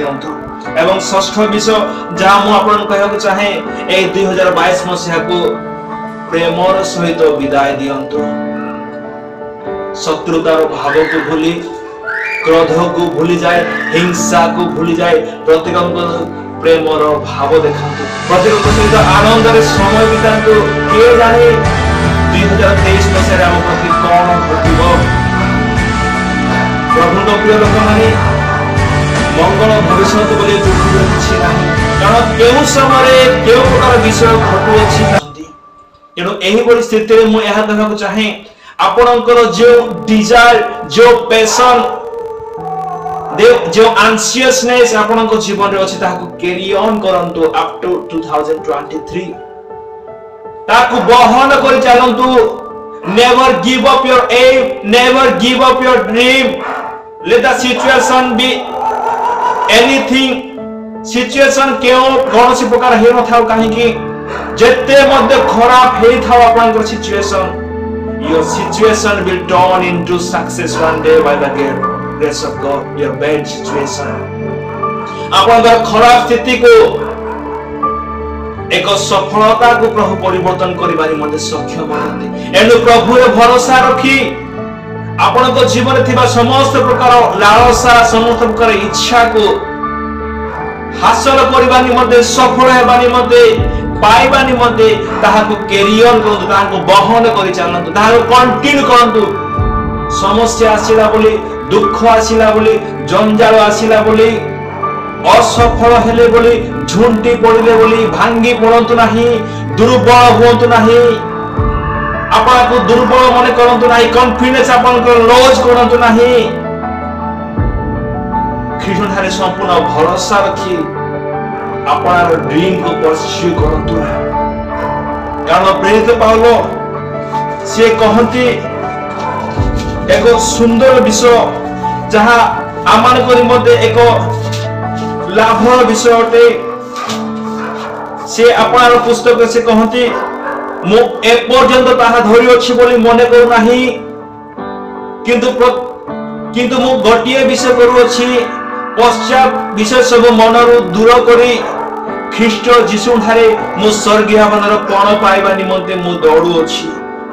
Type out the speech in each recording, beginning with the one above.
दियंतु एवं षष्ठ विषय जहां मु आपन कहବାକୁ चाहे ए 2022 मसिहा को प्रेमर सहित विदाय दियंतु शत्रुतार भाव को भूली क्रोध को भूली जाए हिंसा को भूली जाए प्रत्येक प्रेमर भाव देखंतु प्रत्येक सहित आनंद रे समय बितांतु के जाने 2023 मसिहा हम प्रति कोन घटिबो प्रभु तो प्रिय लोक माने मंगल भविष्य बोले किसी ना कारण केउ समय केउ प्रकार विषय घटु अछि तेणु एही बड़ी स्थिति में मुझे कहना चाहे आपनकर जो डिजायर जो पैशन जो एंशियसनेस आपनकर जीवन रे अछि ताको कैरी ऑन करंतु अप टू 2023 ताको बहन करि चलंतु never give up your aim never give up your dream let the situation be anything situation केओ कोनसी प्रकार हे न थाउ काहे कि जत्ते मध्य खराब हे थाउ आपनकर situation your situation will turn into success one day by the grace of God your bad situation आपनकर खराब स्थिति को एक सफलता को प्रभु परिवर्तन करिबारी मध्ये सक्षम होते एनु प्रभु रे भरोसा रखी आपनक जीवन थिबा समस्त प्रकार लालसा समस्त प्रकार इच्छा को हासिल करबा निमते सफल हेबा निमते पाइबा निमते ताहाको कैरियर करंतु ताहाको बहन करि चलंतु ताहाको कंटिन्यू करंतु समस्या आसिला बोली दुख आसिला बोली जंजाल आसिला बोली असफल हेले बोली झुंटी पड़िले बोली भांगी पड़ंतु नाही दुर्बल होंतु नाही आपको दुर्बल मन करंतु नाही कॉन्फिडेंस आपनको लॉस करंतु नाही कृष्ण धारे संपूर्ण भरोसा रखी आपन ड्रीम को परस्यू करंतु कारण प्रेरित पाउलो से कहंती एक सुंदर विषय जहां आमान को निमते एक लाभ विषय अटे से आपन पुस्तक से कहंती मु एक पर्यंत ताहा धरि अछि बोली मने करू नाही किंतु मु गोटिए विषय करू अछि पश्चात विषय सब मनरु दूर करी ख्रीष्ट जीशु ठारे मु स्वर्गीय मनर पण पाइबा निमंते मु दौड़ू अछि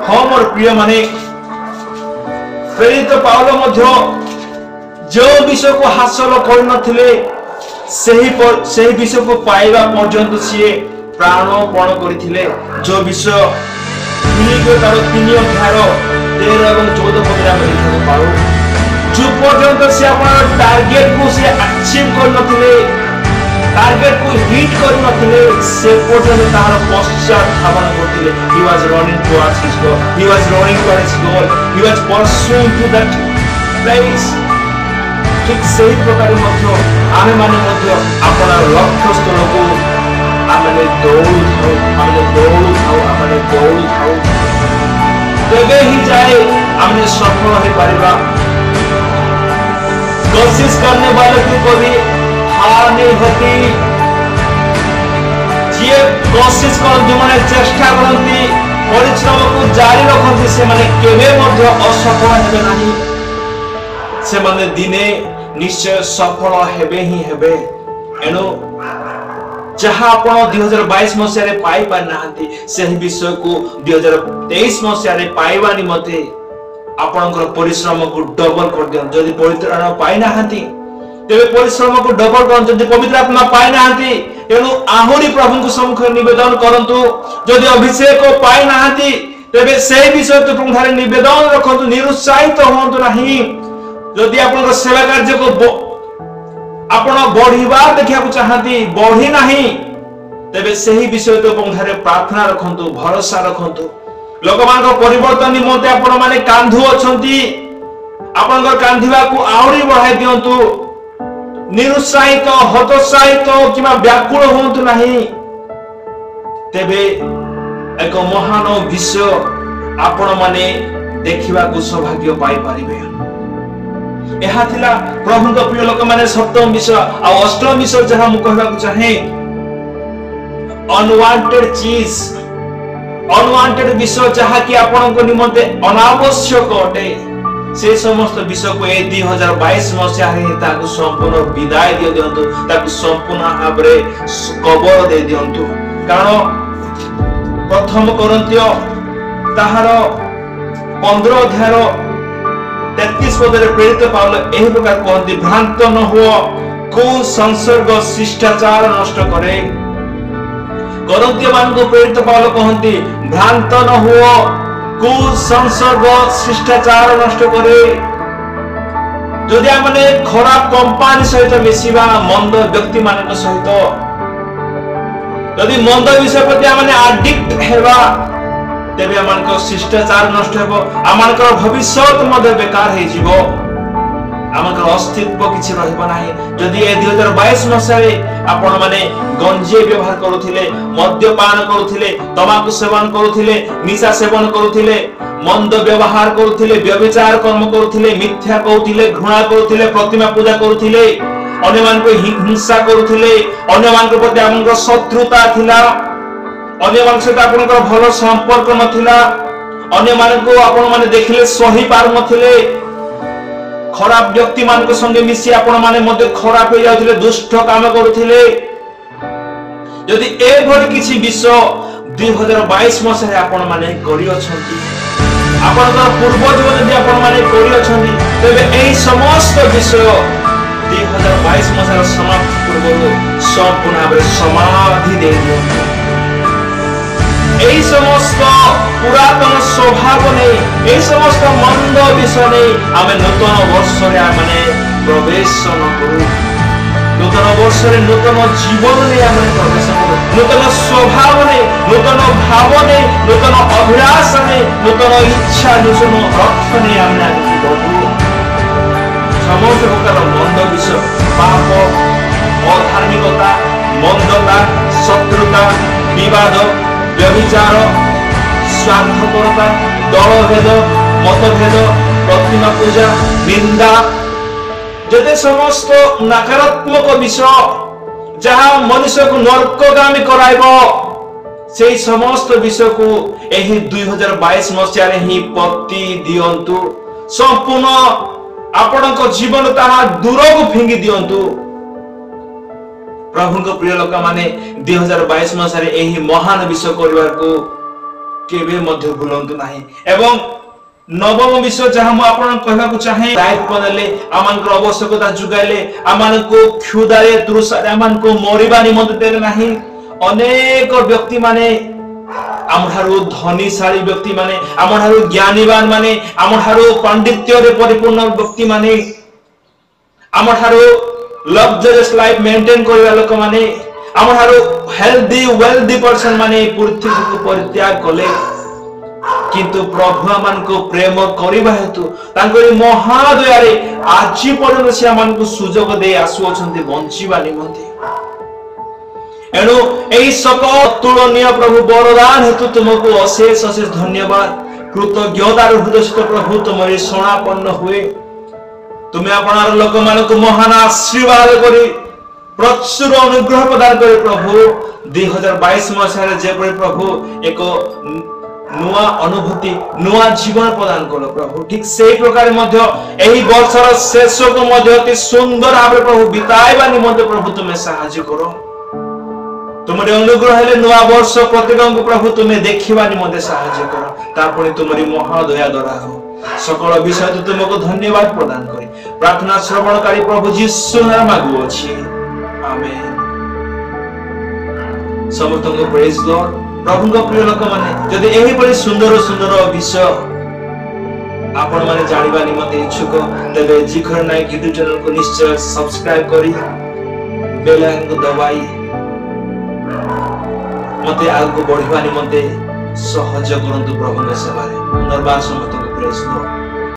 हां मोर प्रिय माने प्रेरित पाउलो मध्य जो विषय को हासिल कर नथिले सही विषय को पाइबा पर्यंत सिए प्राणपण करथिले जो विषय फिलिपियो तार 3 अध्याय 13 एवं 14 पद हम लिखिबो पाऊ जो पर्यंत से अपन टारगेट को से अचीव कर नथिले टारगेट को हिट कर नथिले से पर्यंत तार पश्चात धावन करथिले he was running towards his goal he was running towards his goal he was pursuing to that place ठीक सही प्रकार मध्य आमे माने मध्य अपना लक्ष्य स्थल को आमने दौड़ थाओ तबे ही जाए हमने सफल हो पारिबा कोशिश करने वाले को कभी हार नहीं होती जे कोशिश कर जो माने चेष्टा करती परिश्रम को जारी रखती से माने केबे मध्य असफल हेबे नाही से माने दिने निश्चय सफल हेबे ही हेबे एनो जहां आपण 2022 मसिया रे पाई पार नाहंती सही विषय को 2023 मसिया रे पाइबा निमते आपनकर परिश्रम को डबल कर दियन जदि पवित्र आत्मा पाई नाहंती तेबे परिश्रम को डबल करन जदि पवित्र आत्मा पाई नाहंती एनु आहुरी प्रभु को सम्मुख निवेदन करंतु जदि अभिषेक को पाई नाहंती तेबे सही विषय तो प्रभु निवेदन रखंतु निरुत्साहित होंतु नाही जदि आपनकर सेवा कार्य को आपण बढ़िबा देखिया चाहती बढ़ी नहीं तेबे सही विषय तो पंधारे प्रार्थना रखंतु भरोसा रखंतु लोक मान परिवर्तन निमते आपण माने कांधु अछंती आपनकर कांधिबा को आउरी बढ़ाई दियंतु निरुत्साहित हतोत्साहित किमा व्याकुल होंतु नहीं तेबे एक महान विषय आपण माने देखिबा को सौभाग्य पाई परिबे एहा थिला प्रभु को प्रिय लोक माने सप्तम विषय आ अष्टम विषय जहां मु कहबा को चाहे अनवांटेड चीज अनवांटेड विषय जहां कि आपन को निमंते अनावश्यक अटे से समस्त विषय को 2022 मसीह ताकू संपूर्ण विदाय दे दियंतु ताकू संपूर्ण भाबरे कबर दे दियंतु कारण प्रथम कोरिन्थियो ताहार 15 अध्याय 33 पदरे प्रेरित पाउल एही प्रकार कहନ୍ତି भ्रांत न हो को संसर्ग शिष्टाचार नष्ट करे। कोरिन्थियो मान को प्रेरित पाउल कहନ୍ତି भ्रांत न हो को संसर्ग शिष्टाचार नष्ट करे। जदि आमने खराब कंपनी सहित मिसिबा मंद व्यक्ति मानक सहित यदि मंद विषय प्रति आमने एडिक्ट हेबा तेबे आमनक शिष्टाचार नष्ट हेबो आमनकर भविष्यत मध्य बेकार हे जीवो आमनकर अस्तित्व किछि रहबो नाही। जदि ए 2022 मसारे आपण माने गंजे व्यवहार करूथिले मद्यपान करूथिले तमाकू सेवन करूथिले निशा सेवन करूथिले मंद व्यवहार करूथिले व्यभिचार कर्म करूथिले मिथ्या कहूथिले घृणा करूथिले प्रतिमा पूजा करूथिले अन्य मान को हिंसा करूथिले अन्य मान को प्रति आपनकर शत्रुता थिला अन्य मान सहित आपनकर भलो संपर्क नथिला अन्य मान को आपण माने देखिले सही पार नथिले खराब व्यक्ति मान को संगे मिसी आपण माने मध्य खराब हो जाउथिले दुष्ट काम करूथिले। यदि ए भली किछि विषय 2022 मसिया आपण माने करि अछंती आपनकर पूर्वज जदि आपण माने करि अछंती तबे एही समस्त विषय 2022 मसिया समाप्त पूर्व संपूर्ण भाबरे समाधि दे दियो। এই সমস্ত পুরাতন স্বভাব নেই এই সমস্ত মন্দ বিষয় নেই আমি নতুন বর্ষরে মানে প্রবেশ করু নতুন বর্ষরে নতুন জীবন নেই আমি প্রবেশ করু নতুন স্বভাব নেই নতুন ভাব নেই নতুন অভিলাষ নেই নতুন ইচ্ছা নতুন অর্থ নেই আমি আগে করব। সমস্ত প্রকার মন্দ বিষয় পাপ অধার্মিকতা মন্দতা শত্রুতা বিবাদ व्यभिचार स्वार्थपरता दलभेद मतभेद प्रतिमा पूजा निंदा जदि समस्त नकारात्मक विषय जहाँ मनुष्य को नरकगामी कराइबो सेही समस्त विषय को एही 2022 मसिया रे ही पति दियंतु संपूर्ण आपनक जीवन ताहा दूर को फिंगी दियंतु। प्रभु को प्रिय लोक माने 2022 मसारे एही महान विषय करिवार को केबे मध्य भूलंतु नाही। एवं नवम विषय जहां हम आपन कहबा को चाहे दायित्व पदले आमान को आवश्यकता जुगाइले आमान को क्षुधारे तृषारे आमान को मरिबा निमंत्रण देले नाही। अनेक व्यक्ति माने आमहारो धनीशाली व्यक्ति माने आमहारो ज्ञानीवान माने आमहारो पांडित्य रे परिपूर्ण व्यक्ति माने आमहारो लग्जरियस लाइफ मेंटेन करबा लोक माने आमहारो हेल्दी वेल्दी पर्सन माने पृथ्वी को परित्याग कले किंतु प्रभु मान को प्रेम करबा हेतु तांकरी महादया रे आज पर्यंत से मान को सुजोग दे आसु अछंती बंचीबा निमंते एनु एही सकल तुलनीय प्रभु वरदान हेतु तुमको अशेष अशेष धन्यवाद कृतज्ञता हृदय सहित प्रभु तुमरे शरणापन्न हुए तुम्हें अपनार लोक मान को महान आशीर्वाद करी प्रचुर अनुग्रह प्रदान करे प्रभु 2022 मसिया जेपरि प्रभु एक नुआ अनुभूति नुआ जीवन प्रदान करो प्रभु ठीक सेही प्रकार मध्य एही वर्षर शेष को मध्य अति सुंदर भाव प्रभु बिताइबा निमंते प्रभु तुम्हें सहायता करो तुमरे अनुग्रह हेले नुआ वर्ष प्रत्येक को प्रभु तुम्हें देखिबा निमंते सहायता करो तारपरे तुमरी महादया द्वारा हो सकल विषय तो तुमको धन्यवाद प्रदान करी प्रार्थना श्रवणकारी प्रभु यीशु नाम मागु अछि आमेन। समस्त को प्रेज लॉर्ड प्रभु को प्रिय लोक माने जदि एही परि सुंदर सुंदर विषय आपण माने जानिबा निमते इच्छुक तबे जिखर नाय यूट्यूब चैनल को निश्चय सब्सक्राइब करी बेल आइकन को दबाई मते आगु बढ़िबा निमते सहज करंतु प्रभु के सेवा रे पुनर्बार समस्त को प्रेज लॉर्ड।